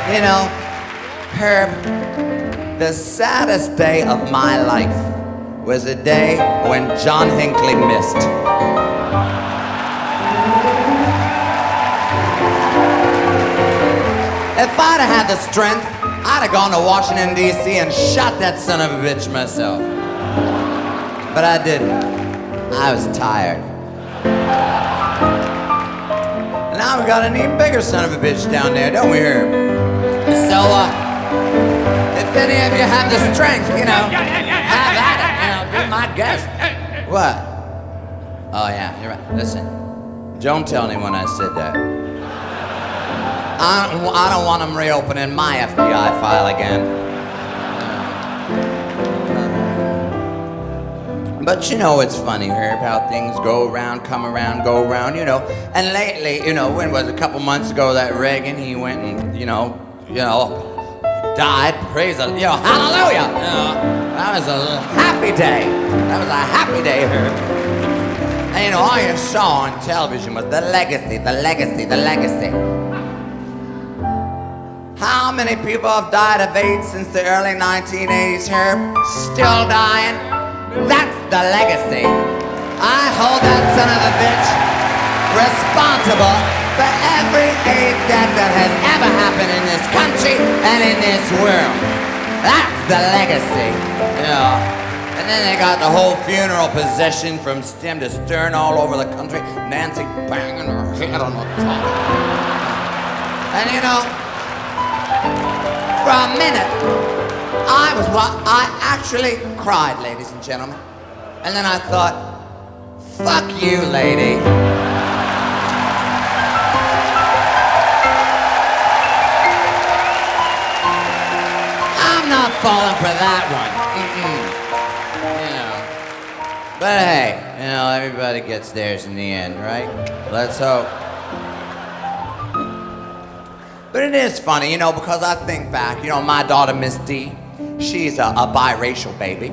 You know, Herb, the saddest day of my life was the day when John Hinckley missed. If I'd have had the strength, I'd have gone to Washington, D.C. and shot that son of a bitch myself. But I didn't. I was tired. Now we got an even bigger son of a bitch down there, don't we, Herb? So, if any of you have the strength, you know, have at it, you know, be my guest. What? Oh, yeah, you're right. Listen, don't tell anyone I said that. I don't want them reopening my FBI file again. But you know it's funny, Herb, how things go around, come around, go around, you know. And lately, you know, when was it, a couple months ago that Reagan, he went and, you know, died, praise the, you know, hallelujah. You know, that was a happy day. That was a happy day, Herb. And you know, all you saw on television was the legacy, the legacy, the legacy. How many people have died of AIDS since the early 1980s, Herb? Still dying? That's the legacy. I hold that son of a bitch responsible for every AIDS death that has ever happened in this country and in this world. That's the legacy. You know. And then they got the whole funeral procession from stem to stern all over the country. Nancy banging her head on the top. And you know, for a minute, I actually cried, ladies and gentlemen. And then I thought, fuck you, lady. I'm not falling for that one. You know. But hey, you know, everybody gets theirs in the end, right? Let's hope. But it is funny, you know, because I think back, you know, my daughter, Miss D, she's a biracial baby.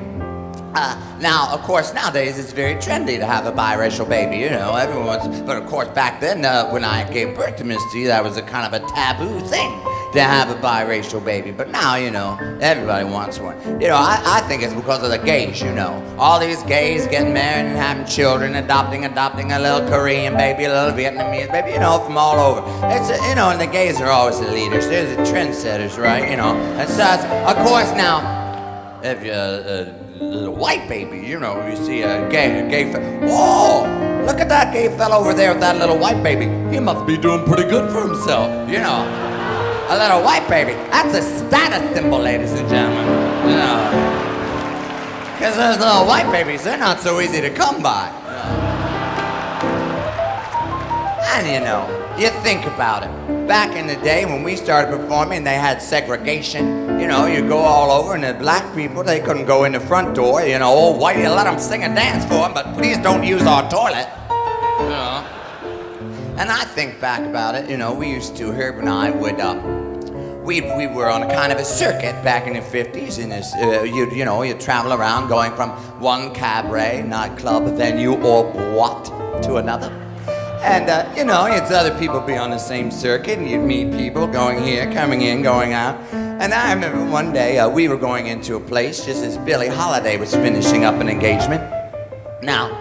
Now, of course, nowadays it's very trendy to have a biracial baby, you know, everyone's, but of course back then, when I gave birth to Miss D, that was a kind of a taboo thing to have a biracial baby. But now, you know, everybody wants one. You know, I think it's because of the gays, you know. All these gays getting married and having children, adopting a little Korean baby, a little Vietnamese baby, you know, from all over. It's, you know, and the gays are always the leaders. They're the trendsetters, right, you know. And so, of course, now, if you're a white baby, you know, you see a gay whoa, look at that gay fella over there with that little white baby. He must be doing pretty good for himself, you know. A little white baby, that's a status symbol, ladies and gentlemen, you know. Because those little white babies, they're not so easy to come by. You know. And you know, you think about it. Back in the day when we started performing, they had segregation. You know, you go all over, and the black people, they couldn't go in the front door. You know, old white, you let them sing and dance for them, but please don't use our toilet. You know. And I think back about it, you know, we used to, Herb and I would, we were on a kind of a circuit back in the 50s, and you'd travel around going from one cabaret, nightclub, venue, or boîte to another. And, you know, you'd other people be on the same circuit, and you'd meet people going here, coming in, going out. And I remember one day we were going into a place just as Billie Holiday was finishing up an engagement. Now,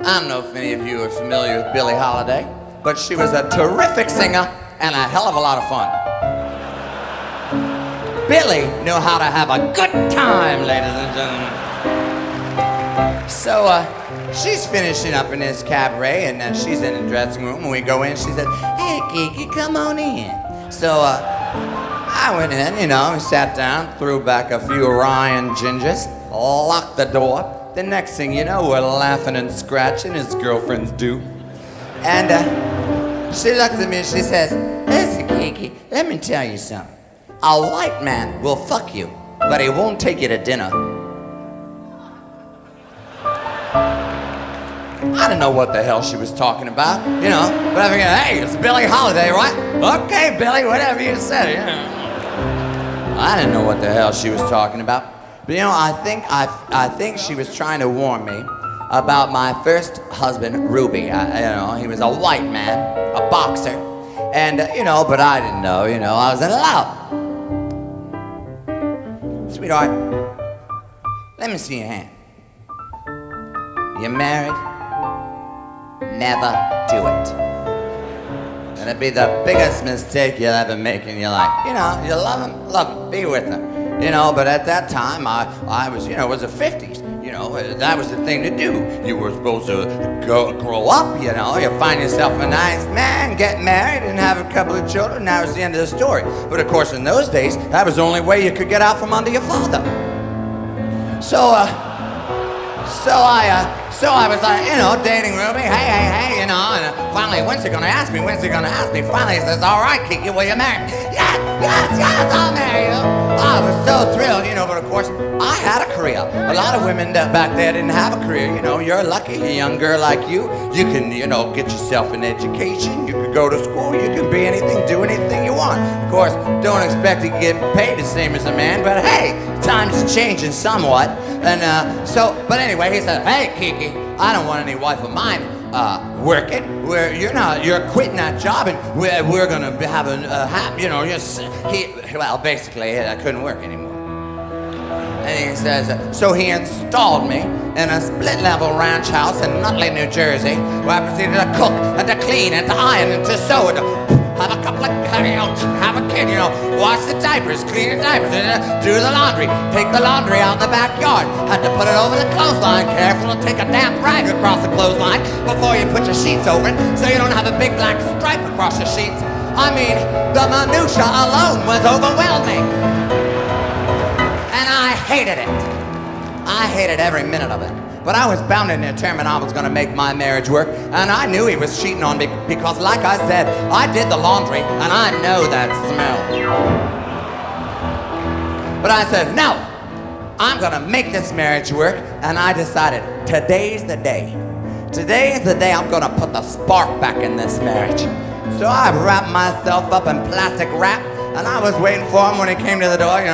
I don't know if any of you are familiar with Billie Holiday, but she was a terrific singer and a hell of a lot of fun. Billie knew how to have a good time, ladies and gentlemen. So, she's finishing up in this cabaret, and she's in the dressing room, and we go in, she said, "Hey, Kiki, come on in." So, I went in, you know, sat down, threw back a few Ryan gingers, locked the door. The next thing you know, we're laughing and scratching, as girlfriends do. And, she looks at me and she says, "Listen, Kiki, let me tell you something. A white man will fuck you, but he won't take you to dinner." I didn't know what the hell she was talking about, you know, but I figured, hey, it's Billie Holiday, right? Okay, Billie, whatever you said, you know. I didn't know what the hell she was talking about. But you know, I think she was trying to warn me about my first husband, Ruby. You know, he was a white man, a boxer. And, but I didn't know, I was in love. Sweetheart, let me see your hand. You married? Never do it. It'd be the biggest mistake you'll ever make in your life. You love him, be with him. But at that time, I was, it was the 50s. That was the thing to do. You were supposed to grow up, you find yourself a nice man, get married, and have a couple of children. That was the end of the story. But of course, in those days, that was the only way you could get out from under your father. So I was like, dating Ruby, hey, and finally, when's he gonna ask me? Finally, he says, all right, Kiki, will you marry me? Yes, I'll marry you. I was so thrilled, but of course, I had a career. A lot of women back there didn't have a career, you're lucky. A young girl like you can, get yourself an education, you could go to school, you can be anything, do anything you want. Of course, don't expect to get paid the same as a man, but hey, times are changing somewhat. And but anyway, he said, hey, Kiki, I don't want any wife of mine working. You're quitting that job, and we're gonna have basically, I couldn't work anymore. And he says, so he installed me in a split-level ranch house in Nutley, New Jersey, where I proceeded to cook and to clean and to iron and to sew and to have a couple of, have a kid, wash the diapers, clean the diapers, do the laundry, take the laundry out in the backyard, had to put it over the clothesline, careful to take a damp rag across the clothesline before you put your sheets over it, so you don't have a big black stripe across your sheets. I mean, the minutia alone was overwhelming. And I hated it. I hated every minute of it. But I was bound and determined I was going to make my marriage work. And I knew he was cheating on me because, like I said, I did the laundry and I know that smell. But I said, no, I'm going to make this marriage work. And I decided, today's the day. Today is the day I'm going to put the spark back in this marriage. So I wrapped myself up in plastic wrap. And I was waiting for him when he came to the door, he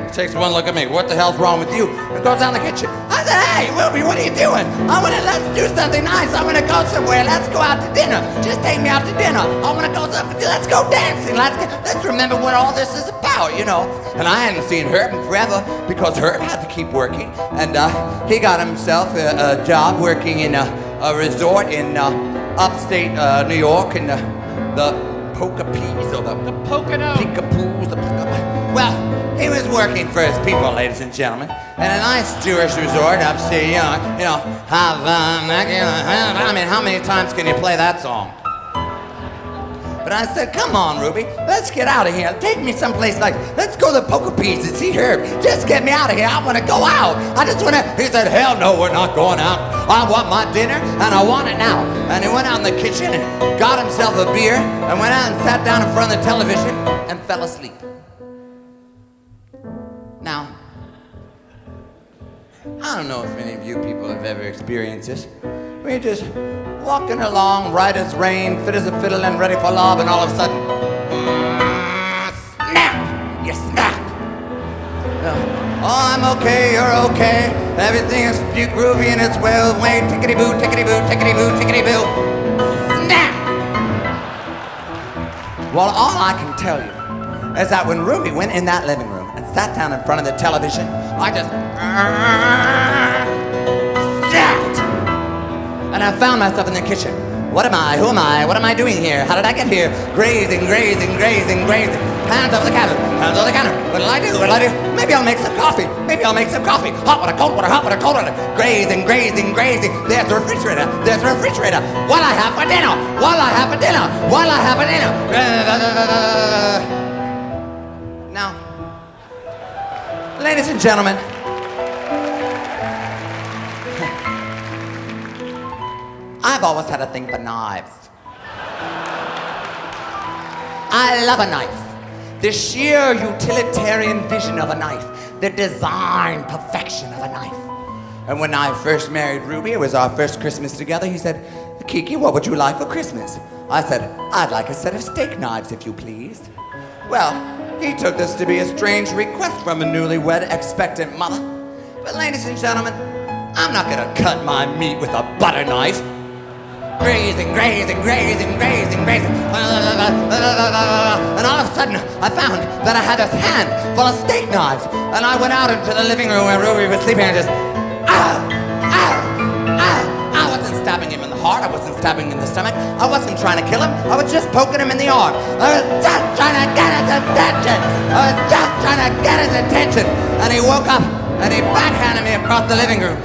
takes one look at me, what the hell's wrong with you? And goes down the kitchen. I said, hey, Ruby, what are you doing? Let's do something nice. I'm gonna go somewhere. Let's go out to dinner. Just take me out to dinner. I'm gonna go somewhere. Let's go dancing. Let's remember what all this is about, And I hadn't seen Herb in forever because Herb had to keep working. And he got himself a job working in a resort in upstate New York in the Pocapees or the Pocono. Peekapoos, well, he was working for his people, ladies and gentlemen, in a nice Jewish resort upstate, I mean, how many times can you play that song? But I said, come on, Ruby, let's get out of here. Take me someplace let's go to the Pocapees and see Herb. Just get me out of here. I want to go out. He said, hell no, we're not going out. I want my dinner, and I want it now. And he went out in the kitchen and got himself a beer and went out and sat down in front of the television and fell asleep. Now, I don't know if any of you people have ever experienced this. We're just walking along, right as rain, fit as a fiddle and ready for love, and all of a sudden, snap! You snap! Oh, I'm okay, you're okay. Everything is groovy and it's well way. Tickety-boo, tickety-boo, tickety-boo, tickety-boo. Snap! Well, all I can tell you is that when Ruby went in that living room and sat down in front of the television, I just snapped! And I found myself in the kitchen. What am I? Who am I? What am I doing here? How did I get here? Grazing. Hands over the counter. What'll I do? Maybe I'll make some coffee. Hot water, cold water, cold water. Grazing. There's the refrigerator. What'll I have for dinner? Now, ladies and gentlemen, I've always had a thing for knives. I love a knife. The sheer utilitarian vision of a knife. The design perfection of a knife. And when I first married Ruby, it was our first Christmas together, he said, Kiki, what would you like for Christmas? I said, I'd like a set of steak knives, if you please. Well, he took this to be a strange request from a newlywed expectant mother. But ladies and gentlemen, I'm not gonna cut my meat with a butter knife. grazing. And all of a sudden, I found that I had this hand full of steak knives. And I went out into the living room where Ruby was sleeping and just, I wasn't stabbing him in the heart. I wasn't stabbing him in the stomach. I wasn't trying to kill him. I was just poking him in the arm. I was just trying to get his attention. And he woke up and he backhanded me across the living room.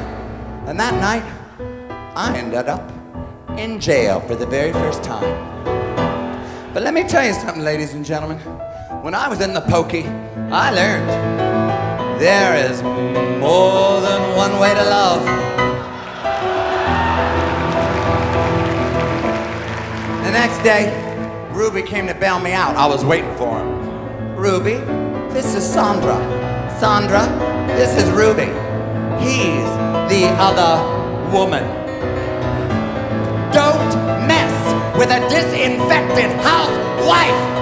And that night, I ended up in jail for the very first time. But let me tell you something, ladies and gentlemen. When I was in the pokey, I learned there is more than one way to love. The next day, Ruby came to bail me out. I was waiting for him. Ruby, this is Sandra. Sandra, this is Ruby. He's the other woman. Don't mess with a disinfected housewife.